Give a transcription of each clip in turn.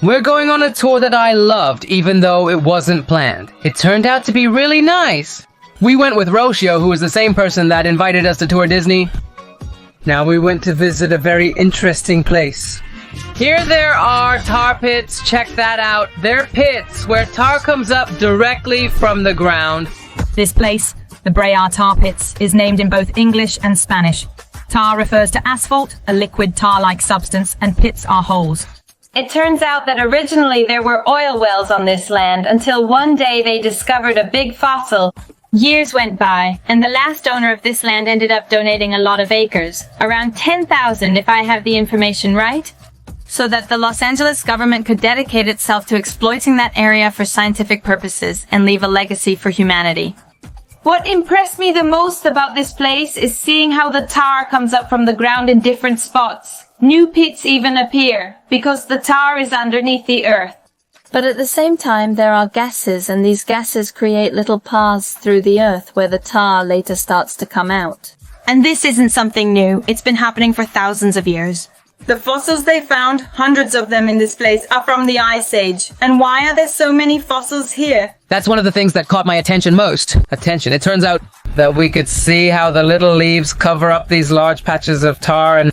We're going on a tour that I loved, even though it wasn't planned. It turned out to be really nice. We went with Roshio, who was the same person that invited us to tour Disney. Now we went to visit a very interesting place. Here there are tar pits, check that out. They're pits where tar comes up directly from the ground. This place, the Brea tar pits, is named in both English and Spanish. Tar refers to asphalt, a liquid tar-like substance, and pits are holes. It turns out that originally there were oil wells on this land until one day they discovered a big fossil. Years went by, and the last owner of this land ended up donating a lot of acres, around 10,000 if I have the information right, so that the Los Angeles government could dedicate itself to exploiting that area for scientific purposes and leave a legacy for humanity. What impressed me the most about this place is seeing how the tar comes up from the ground in different spots. New pits even appear, because the tar is underneath the earth. But at the same time, there are gases, and these gases create little paths through the earth where the tar later starts to come out. And this isn't something new. It's been happening for thousands of years. The fossils they found, hundreds of them in this place, are from the Ice Age. And why are there so many fossils here? That's one of the things that caught my attention most. It turns out that we could see how the little leaves cover up these large patches of tar and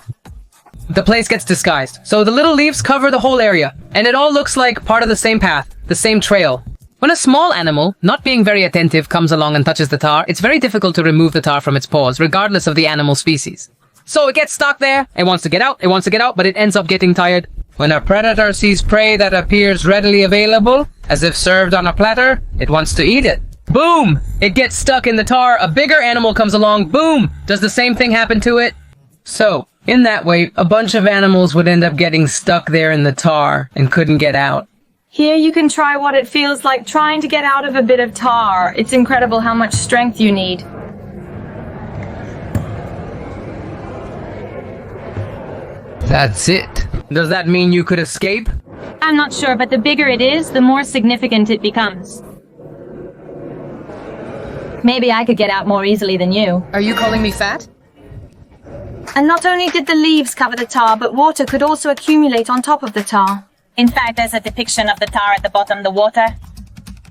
the place gets disguised. So the little leaves cover the whole area, and it all looks like part of the same path, the same trail. When a small animal, not being very attentive, comes along and touches the tar, it's very difficult to remove the tar from its paws, regardless of the animal species. So it gets stuck there, it wants to get out, but it ends up getting tired. When a predator sees prey that appears readily available, as if served on a platter, it wants to eat it. Boom! It gets stuck in the tar, a bigger animal comes along, boom! Does the same thing happen to it? So, in that way, a bunch of animals would end up getting stuck there in the tar and couldn't get out. Here you can try what it feels like trying to get out of a bit of tar. It's incredible how much strength you need. That's it. Does that mean you could escape? I'm not sure, but the bigger it is, the more significant it becomes. Maybe I could get out more easily than you. Are you calling me fat? And not only did the leaves cover the tar, but water could also accumulate on top of the tar. In fact, there's a depiction of the tar at the bottom of the water.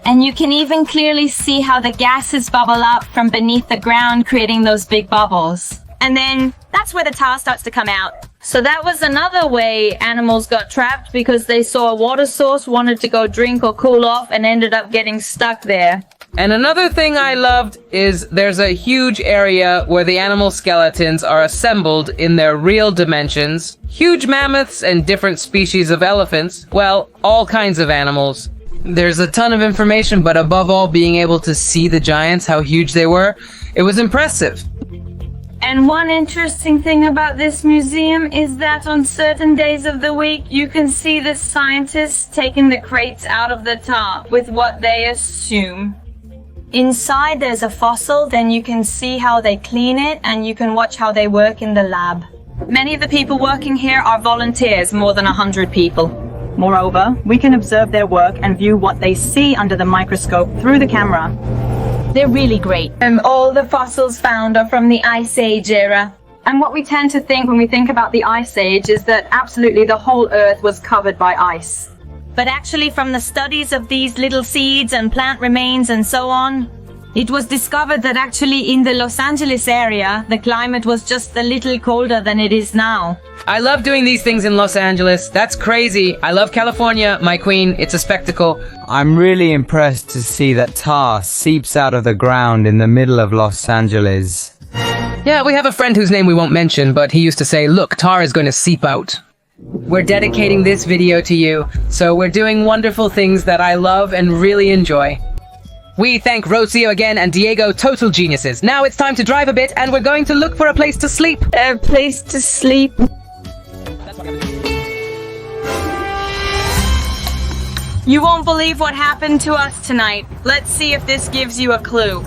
And you can even clearly see how the gases bubble up from beneath the ground, creating those big bubbles. And then that's where the tar starts to come out. So that was another way animals got trapped, because they saw a water source, wanted to go drink or cool off, and ended up getting stuck there. And another thing I loved is there's a huge area where the animal skeletons are assembled in their real dimensions. Huge mammoths and different species of elephants. Well, all kinds of animals. There's a ton of information, but above all, being able to see the giants, how huge they were, it was impressive. And one interesting thing about this museum is that on certain days of the week, you can see the scientists taking the crates out of the tar with what they assume. Inside there's a fossil, then you can see how they clean it, and you can watch how they work in the lab. Many of the people working here are volunteers, more than 100 people. Moreover, we can observe their work and view what they see under the microscope through the camera. They're really great. All the fossils found are from the Ice Age era. And what we tend to think when we think about the Ice Age is that absolutely the whole Earth was covered by ice. But actually, from the studies of these little seeds and plant remains and so on, it was discovered that actually in the Los Angeles area, the climate was just a little colder than it is now. I love doing these things in Los Angeles. That's crazy. I love California, my queen. It's a spectacle. I'm really impressed to see that tar seeps out of the ground in the middle of Los Angeles. Yeah, we have a friend whose name we won't mention, but he used to say, look, tar is going to seep out. We're dedicating this video to you, so we're doing wonderful things that I love and really enjoy. We thank Rocio again and Diego, total geniuses. Now it's time to drive a bit, and we're going to look for a place to sleep. A place to sleep. You won't believe what happened to us tonight. Let's see if this gives you a clue.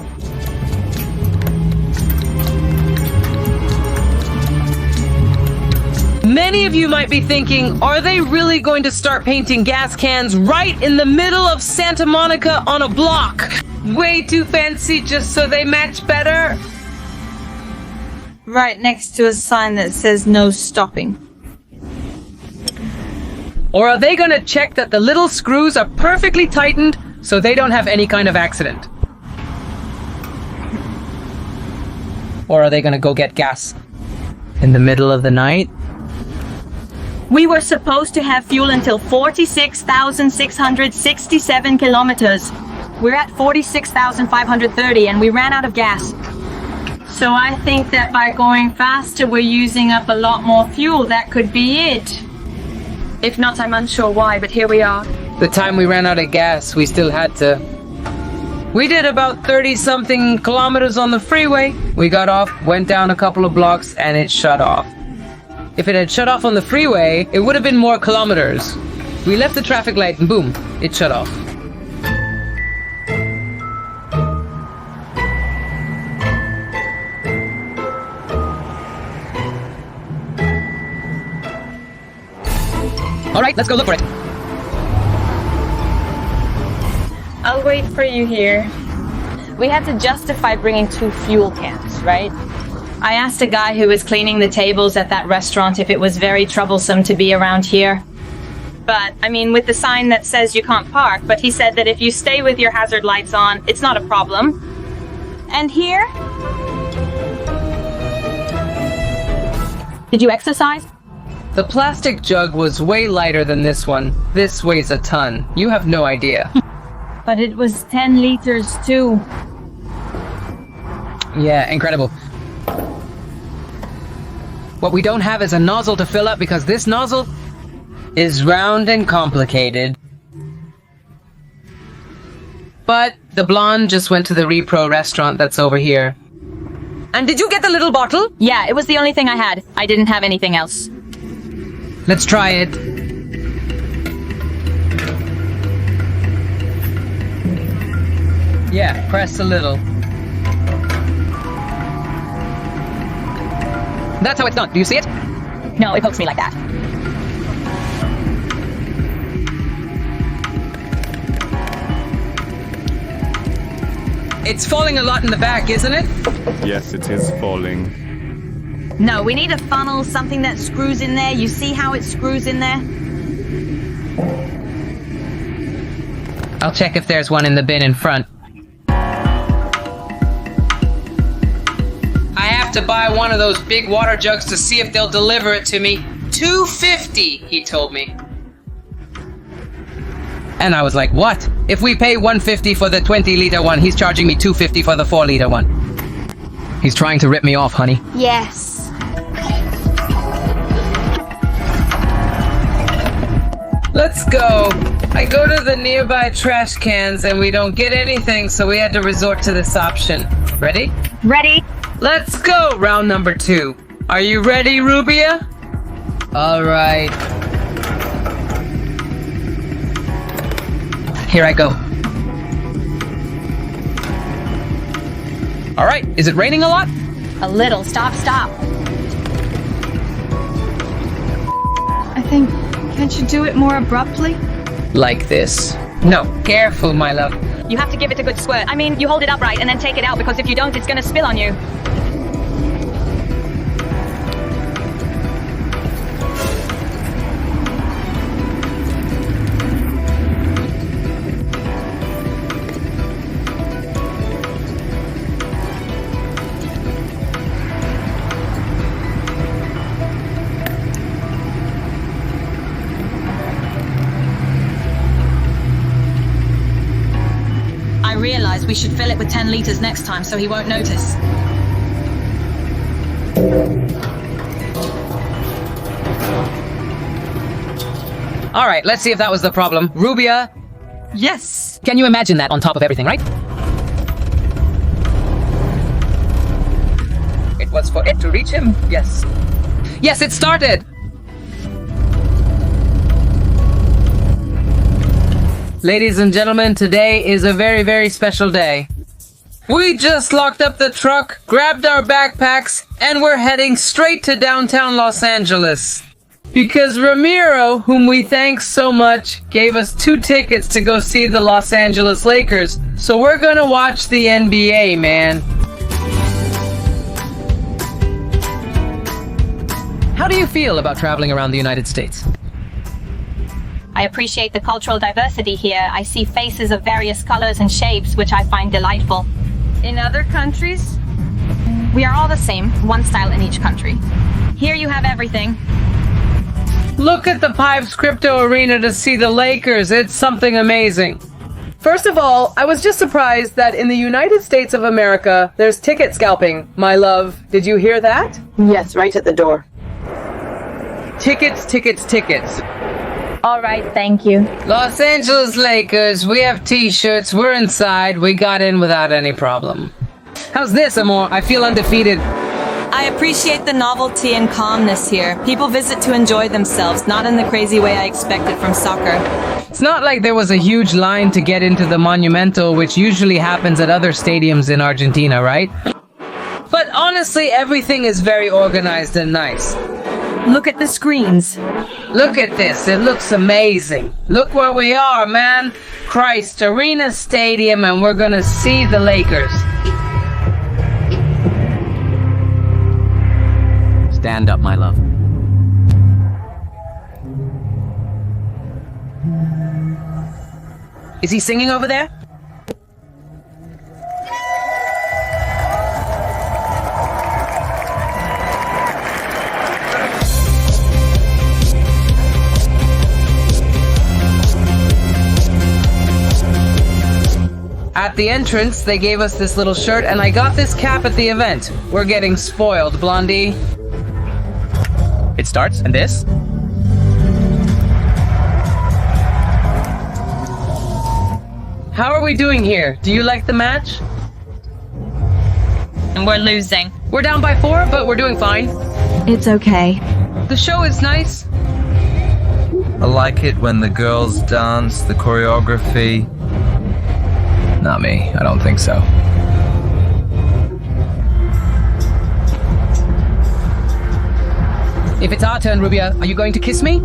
Many of you might be thinking, are they really going to start painting gas cans right in the middle of Santa Monica on a block? Way too fancy just so they match better? Right next to a sign that says no stopping. Or are they gonna check that the little screws are perfectly tightened so they don't have any kind of accident? Or are they gonna go get gas in the middle of the night? We were supposed to have fuel until 46,667 kilometers. We're at 46,530 and we ran out of gas. So I think that by going faster, we're using up a lot more fuel. That could be it. If not, I'm unsure why, but here we are. The time we ran out of gas, we still had to... We did about 30-something kilometers on the freeway. We got off, went down a couple of blocks, and it shut off. If it had shut off on the freeway, it would have been more kilometers. We left the traffic light and boom, it shut off. All right, let's go look for it. I'll wait for you here. We had to justify bringing 2 fuel cans, right? I asked a guy who was cleaning the tables at that restaurant if it was very troublesome to be around here. But, I mean, with the sign that says you can't park, but he said that if you stay with your hazard lights on, it's not a problem. And here? Did you exercise? The plastic jug was way lighter than this one. This weighs a ton. You have no idea. But it was 10 liters too. Yeah, incredible. What we don't have is a nozzle to fill up because this nozzle is round and complicated. But the blonde just went to the Repro restaurant that's over here. And did you get the little bottle? Yeah, it was the only thing I had. I didn't have anything else. Let's try it. Yeah, press a little. That's how it's done. Do you see it? No, it pokes me like that. It's falling a lot in the back, isn't it? Yes, it is falling. No, we need a funnel, something that screws in there. You see how it screws in there? I'll check if there's one in the bin in front. I have to buy one of those big water jugs to see if they'll deliver it to me. $2.50, he told me. And I was like, what? If we pay $1.50 for the 20-liter one, he's charging me $2.50 for the 4-liter one. He's trying to rip me off, honey. Yes. Let's go. I go to the nearby trash cans and we don't get anything, so we had to resort to this option. Ready? Ready? Let's go! Round number 2. Are you ready, Rubia? All right. Here I go. All right. Is it raining a lot? A little. Stop. I think, can't you do it more abruptly? Like this. No. Careful, my love. You have to give it a good squirt. I mean, you hold it upright and then take it out because if you don't, it's gonna spill on you. I realize we should fill it with 10 liters next time so he won't notice. All right, let's see if that was the problem. Rubia, Yes. can you imagine that on top of everything, right? It was for it to reach him? Yes. Yes, it started! Ladies and gentlemen, today is a very, very special day. We just locked up the truck, grabbed our backpacks, and we're heading straight to downtown Los Angeles. Because Ramiro, whom we thank so much, gave us 2 tickets to go see the Los Angeles Lakers. So we're gonna watch the NBA, man. How do you feel about traveling around the United States? I appreciate the cultural diversity here. I see faces of various colors and shapes, which I find delightful. In other countries? We are all the same, one style in each country. Here you have everything. Look at the Pipes Crypto Arena to see the Lakers. It's something amazing. First of all, I was just surprised that in the United States of America, there's ticket scalping. My love, did you hear that? Yes, right at the door. Tickets, tickets, tickets. All right, thank you. Los Angeles Lakers, we have t-shirts, we're inside, we got in without any problem. How's this, Amor? I feel undefeated. I appreciate the novelty and calmness here. People visit to enjoy themselves, not in the crazy way I expected from soccer. It's not like there was a huge line to get into the Monumental, which usually happens at other stadiums in Argentina, right? But honestly, everything is very organized and nice. Look at the screens. Look at this, it looks amazing. Look where we are, man. Christ, Arena Stadium, and we're gonna see the Lakers. Stand up, my love. Is he singing over there? At the entrance, they gave us this little shirt, and I got this cap at the event. We're getting spoiled, Blondie. It starts, and this? How are we doing here? Do you like the match? And we're losing. We're down by 4, but we're doing fine. It's okay. The show is nice. I like it when the girls dance, the choreography. Not me, I don't think so. If it's our turn, Rubia, are you going to kiss me?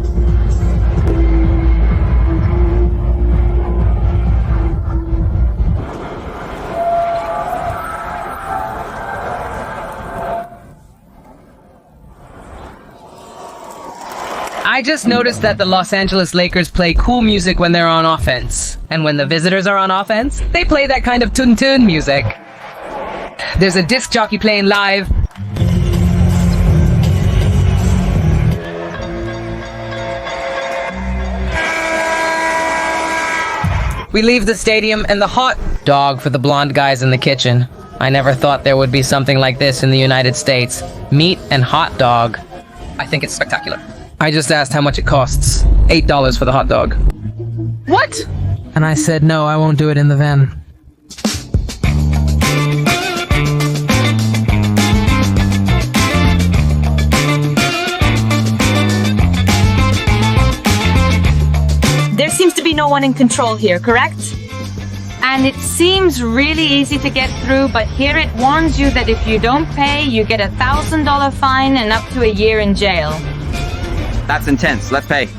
I just noticed that the Los Angeles Lakers play cool music when they're on offense. And when the visitors are on offense, they play that kind of tun-tun music. There's a disc jockey playing live. We leave the stadium and the hot dog for the blonde guys in the kitchen. I never thought there would be something like this in the United States. Meat and hot dog. I think it's spectacular. I just asked how much it costs. $8 for the hot dog. What? And I said, no, I won't do it in the van. There seems to be no one in control here, correct? And it seems really easy to get through, but here it warns you that if you don't pay, you get a $1,000 fine and up to a year in jail. That's intense. Let's pay.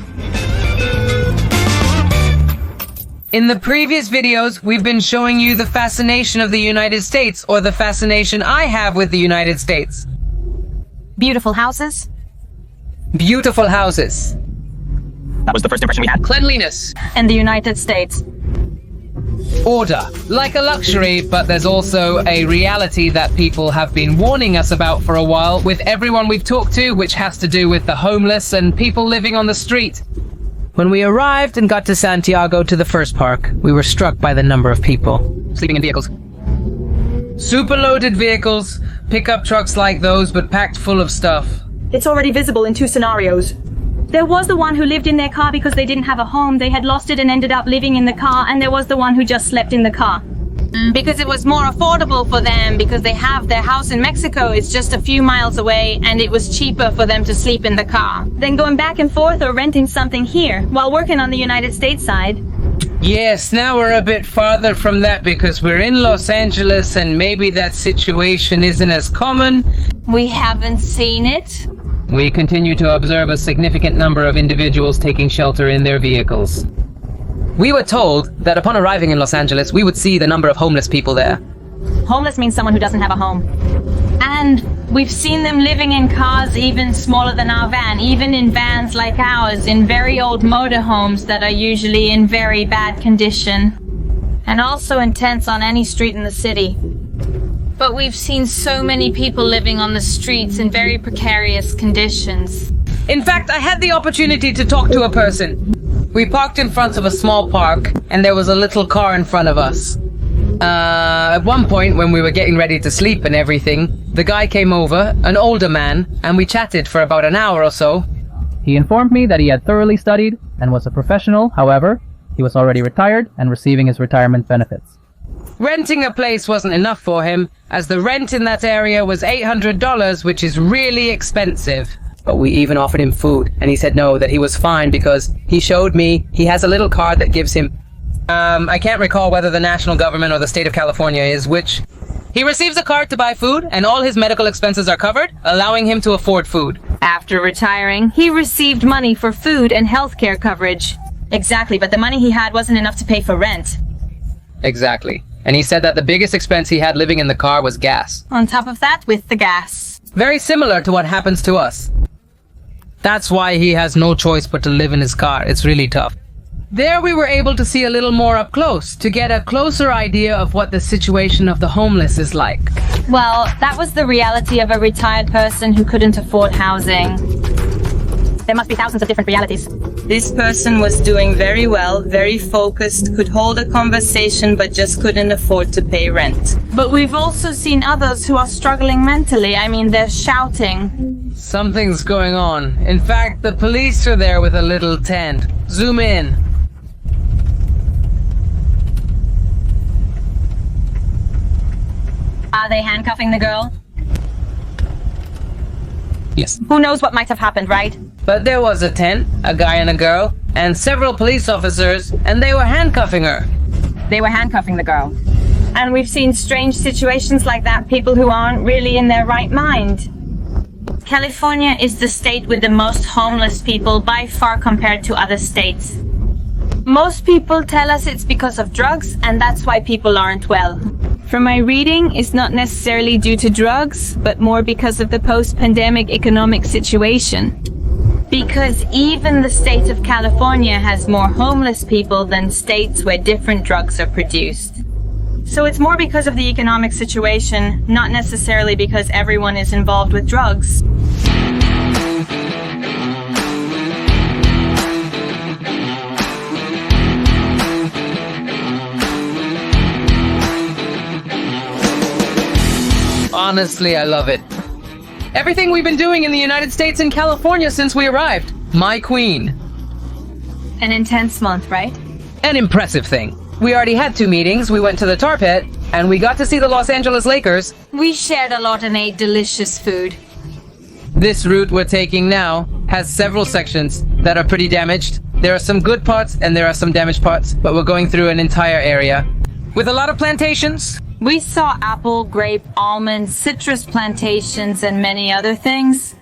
In the previous videos, we've been showing you the fascination of the United States, or the fascination I have with the United States. Beautiful houses. Beautiful houses. That was the first impression we had. Cleanliness. And the United States. Order. Like a luxury, but there's also a reality that people have been warning us about for a while with everyone we've talked to, which has to do with the homeless and people living on the street. When we arrived and got to Santiago to the first park, we were struck by the number of people sleeping in vehicles. Super loaded vehicles, pickup trucks like those, but packed full of stuff. It's already visible in 2 scenarios. There was the one who lived in their car because they didn't have a home. They had lost it and ended up living in the car. And there was the one who just slept in the car. Because it was more affordable for them, because they have their house in Mexico, it's just a few miles away, and it was cheaper for them to sleep in the car. Then going back and forth or renting something here while working on the United States side. Yes, now we're a bit farther from that because we're in Los Angeles and maybe that situation isn't as common. We haven't seen it. We continue to observe a significant number of individuals taking shelter in their vehicles. We were told that upon arriving in Los Angeles, we would see the number of homeless people there. Homeless means someone who doesn't have a home. And We've seen them living in cars even smaller than our van, even in vans like ours, in very old motorhomes that are usually in very bad condition, and also in tents on any street in the city. But we've seen so many people living on the streets in very precarious conditions. In fact, I had the opportunity to talk to a person. We parked in front of a small park, and there was a little car in front of us. At one point, when we were getting ready to sleep and everything, the guy came over, an older man, and we chatted for about an hour or so. He informed me that he had thoroughly studied and was a professional. However, he was already retired and receiving his retirement benefits. Renting a place wasn't enough for him, as the rent in that area was $800, which is really expensive. But we even offered him food, and he said no, that he was fine because he showed me he has a little card that gives him I can't recall whether the national government or the state of California is which. He receives a card to buy food, and all his medical expenses are covered, allowing him to afford food. After retiring, he received money for food and healthcare coverage. Exactly, but the money he had wasn't enough to pay for rent. Exactly. And he said that the biggest expense he had living in the car was gas. On top of that, with the gas. Very similar to what happens to us. That's why he has no choice but to live in his car. It's really tough. There we were able to see a little more up close, to get a closer idea of what the situation of the homeless is like. Well, that was the reality of a retired person who couldn't afford housing. There must be thousands of different realities. This person was doing very well, very focused, could hold a conversation, but just couldn't afford to pay rent. But we've also seen others who are struggling mentally. I mean, they're shouting. Something's going on. In fact, the police are there with a little tent. Zoom in. Are they handcuffing the girl? Yes. Who knows what might have happened, right? But there was a tent, a guy and a girl, and several police officers, and they were handcuffing her. They were handcuffing the girl. And we've seen strange situations like that, people who aren't really in their right mind. California is the state with the most homeless people by far compared to other states. Most people tell us it's because of drugs, and that's why people aren't well. From my reading, it's not necessarily due to drugs, but more because of the post-pandemic economic situation. Because even the state of California has more homeless people than states where different drugs are produced. So it's more because of the economic situation, not necessarily because everyone is involved with drugs. Honestly, I love it. Everything we've been doing in the United States and California since we arrived. My queen. An intense month, right? An impressive thing. We already had 2 meetings. We went to the tar pit, and we got to see the Los Angeles Lakers. We shared a lot and ate delicious food. This route we're taking now has several sections that are pretty damaged. There are some good parts and there are some damaged parts, but we're going through an entire area with a lot of plantations. We saw apple, grape, almond, citrus plantations, and many other things.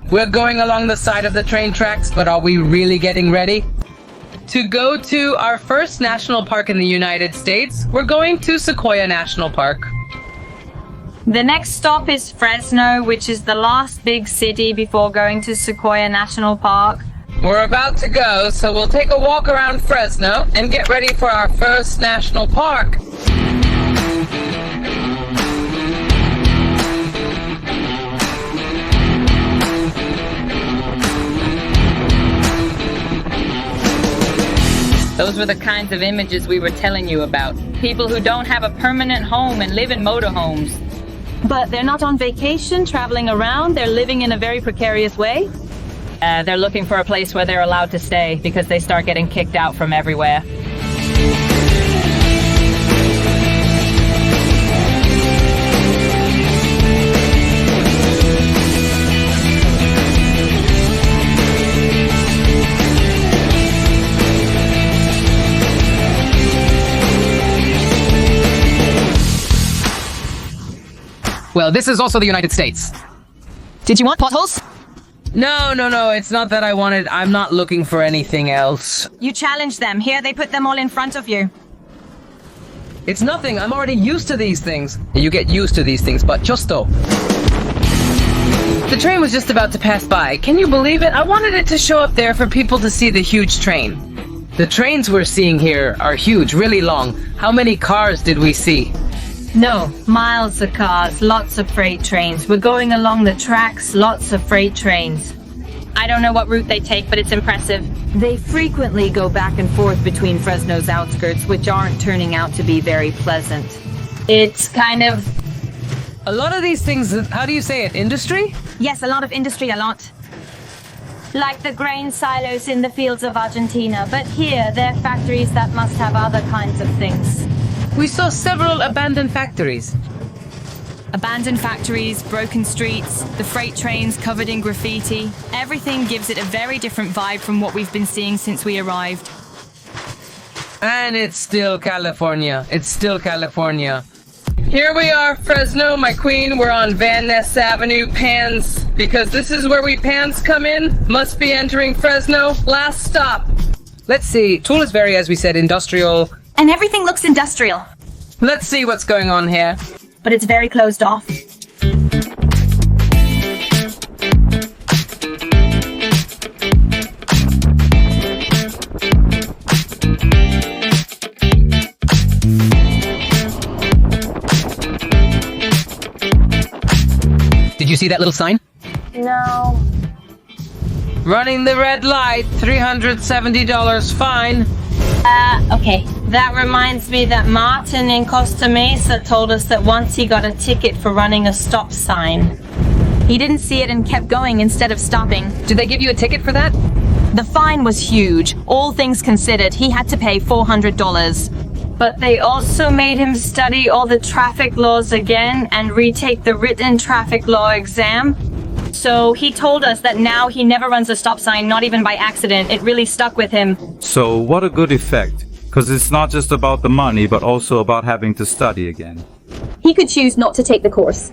We're going along the side of the train tracks, but are we really getting ready? To go to our first national park in the United States, we're going to Sequoia National Park. The next stop is Fresno, which is the last big city before going to Sequoia National Park. We're about to go, so we'll take a walk around Fresno and get ready for our first national park. Those were the kinds of images we were telling you about. People who don't have a permanent home and live in motorhomes. But they're not on vacation, traveling around. They're living in a very precarious way. They're looking for a place where they're allowed to stay because they start getting kicked out from everywhere. Well, this is also the United States. Did you want potholes? No, it's not that I wanted. I'm not looking for anything else. You challenged them. Here, they put them all in front of you. It's nothing. I'm already used to these things. You get used to these things, but justo. The train was just about to pass by. Can you believe it? I wanted it to show up there for people to see the huge train. The trains we're seeing here are huge, really long. How many cars did we see? No, miles of cars, lots of freight trains. We're going along the tracks, lots of freight trains. I don't know what route they take, but it's impressive. They frequently go back and forth between Fresno's outskirts, which aren't turning out to be very pleasant. It's kind of... A lot of these things, how do you say it, industry? Yes, a lot of industry, a lot. like the grain silos in the fields of Argentina, but here they're factories that must have other kinds of things. We saw several abandoned factories. Abandoned factories, broken streets, the freight trains covered in graffiti. Everything gives it a very different vibe from what we've been seeing since we arrived. And it's still California. It's still California. Here we are, Fresno, my queen. We're on Van Ness Avenue, Pans, because this is where we Pans come in. Must be entering Fresno. Last stop. Let's see. Tool is very, as we said, industrial. And everything looks industrial. Let's see what's going on here. But it's very closed off. Did you see that little sign? No. Running the red light, $370 fine. Okay. That reminds me that Martin in Costa Mesa told us that once he got a ticket for running a stop sign. He didn't see it and kept going instead of stopping. Did they give you a ticket for that? The fine was huge. All things considered, he had to pay $400. But they also made him study all the traffic laws again and retake the written traffic law exam. So he told us that now he never runs a stop sign, not even by accident. It really stuck with him. So what a good effect. Because it's not just about the money, but also about having to study again. He could choose not to take the course.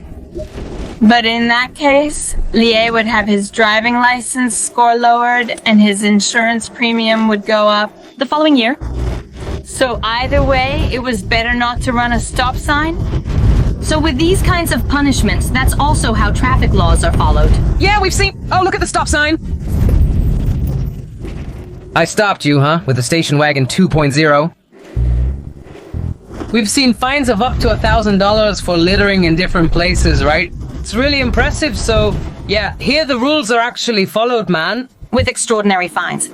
But in that case, Lie would have his driving license score lowered and his insurance premium would go up the following year. So either way, it was better not to run a stop sign? So with these kinds of punishments, that's also how traffic laws are followed. Yeah, we've seen... Oh, look at the stop sign! I stopped you, huh? With the station wagon 2.0. We've seen fines of up to $1,000 for littering in different places, right? It's really impressive, so... Yeah, here the rules are actually followed, man. With extraordinary fines.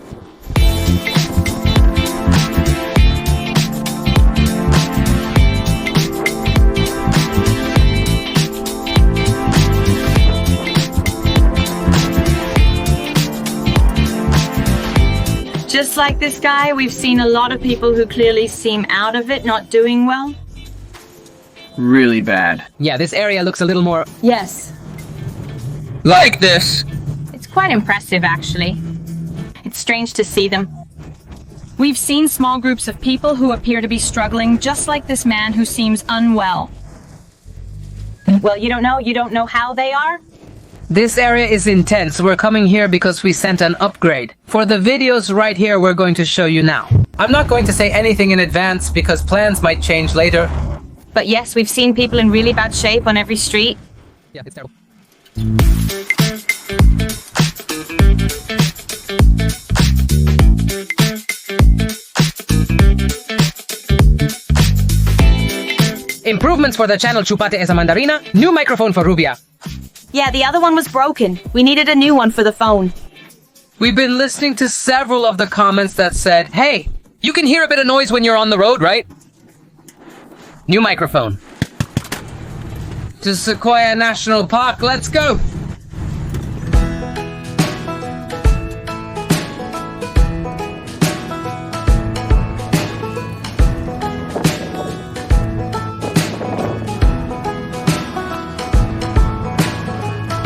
Just like this guy, we've seen a lot of people who clearly seem out of it, not doing well. Really bad. Yeah, this area looks a little more... Yes. Like this! It's quite impressive, actually. It's strange to see them. We've seen small groups of people who appear to be struggling, just like this man who seems unwell. Well, you don't know how they are? This area is intense. We're coming here because we sent an upgrade. For the videos right here, we're going to show you now. I'm not going to say anything in advance because plans might change later. But yes, we've seen people in really bad shape on every street. Yeah, it's terrible. Improvements for the channel Chupate Esa Mandarina. New microphone for Rubia. Yeah, the other one was broken. We needed a new one for the phone. We've been listening to several of the comments that said, hey, you can hear a bit of noise when you're on the road, right? New microphone. To Sequoia National Park, let's go!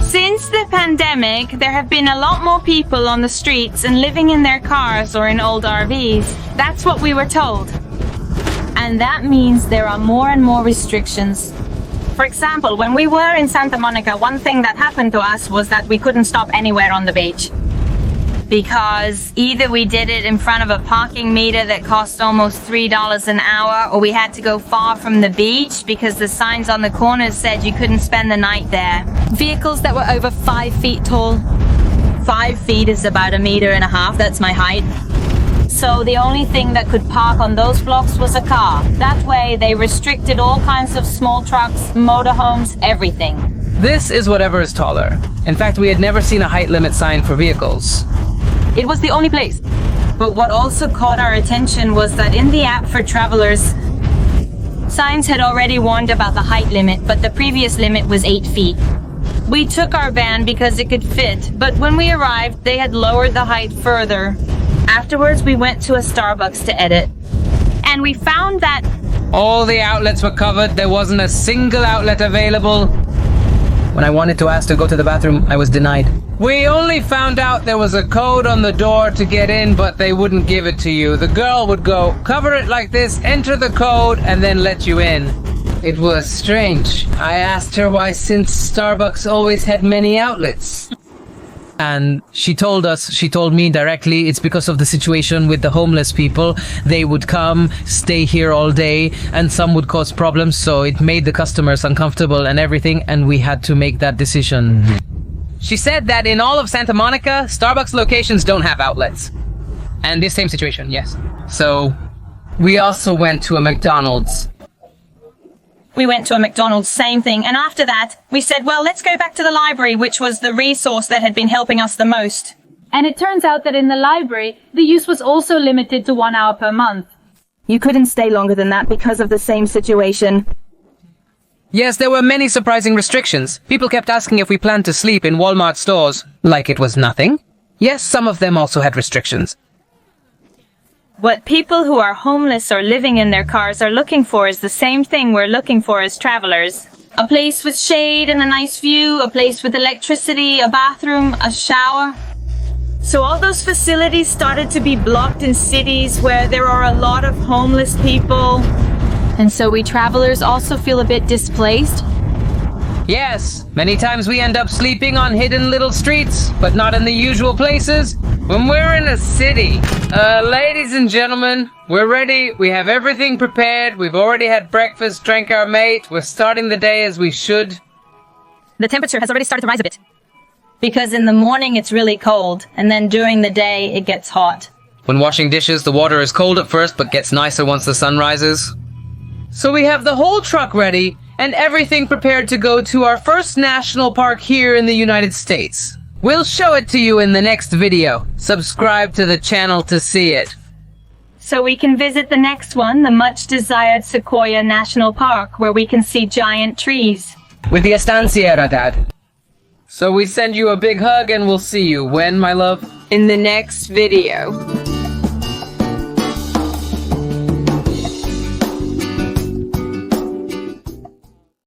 Since the pandemic, there have been a lot more people on the streets and living in their cars or in old RVs. That's what we were told. And that means there are more and more restrictions. For example, when we were in Santa Monica, one thing that happened to us was that we couldn't stop anywhere on the beach. because either we did it in front of a parking meter that cost almost $3 an hour, or we had to go far from the beach because the signs on the corners said you couldn't spend the night there. Vehicles that were over 5 feet tall. 5 feet is about 1.5 meters. That's my height. So the only thing that could park on those blocks was a car. That way they restricted all kinds of small trucks, motorhomes, everything. This is whatever is taller. In fact, we had never seen a height limit sign for vehicles. It was the only place. But what also caught our attention was that in the app for travelers, signs had already warned about the height limit, but the previous limit was 8 feet. We took our van because it could fit, but when we arrived, they had lowered the height further. Afterwards, we went to a Starbucks to edit. And we found that all the outlets were covered. There wasn't a single outlet available. When I wanted to ask to go to the bathroom, I was denied. We only found out there was a code on the door to get in, but they wouldn't give it to you. The girl would go, cover it like this, enter the code, and then let you in. It was strange. I asked her why, since Starbucks always had many outlets. And she told me directly, it's because of the situation with the homeless people. They would come, stay here all day, and some would cause problems, so it made the customers uncomfortable and everything, and we had to make that decision. She said that in all of Santa Monica, Starbucks locations don't have outlets. And this same situation, yes. So, we also went to a McDonald's. We went to a McDonald's, same thing, and after that, we said, well, let's go back to the library, which was the resource that had been helping us the most. And it turns out that in the library, the use was also limited to 1 hour per month. You couldn't stay longer than that because of the same situation. Yes, there were many surprising restrictions. People kept asking if we planned to sleep in Walmart stores, like it was nothing. Yes, some of them also had restrictions. What people who are homeless or living in their cars are looking for is the same thing we're looking for as travelers. A place with shade and a nice view, a place with electricity, a bathroom, a shower. So all those facilities started to be blocked in cities where there are a lot of homeless people. And so we travelers also feel a bit displaced? Yes, many times we end up sleeping on hidden little streets, but not in the usual places. When we're in a city, ladies and gentlemen, we're ready. We have everything prepared. We've already had breakfast, drank our mate. We're starting the day as we should. The temperature has already started to rise a bit. Because in the morning it's really cold, and then during the day it gets hot. When washing dishes, the water is cold at first, but gets nicer once the sun rises. So we have the whole truck ready, and everything prepared to go to our first national park here in the United States. We'll show it to you in the next video. Subscribe to the channel to see it. So we can visit the next one, the much-desired Sequoia National Park, where we can see giant trees. With the estanciera, Dad. So we send you a big hug, and we'll see you when, my love? In the next video.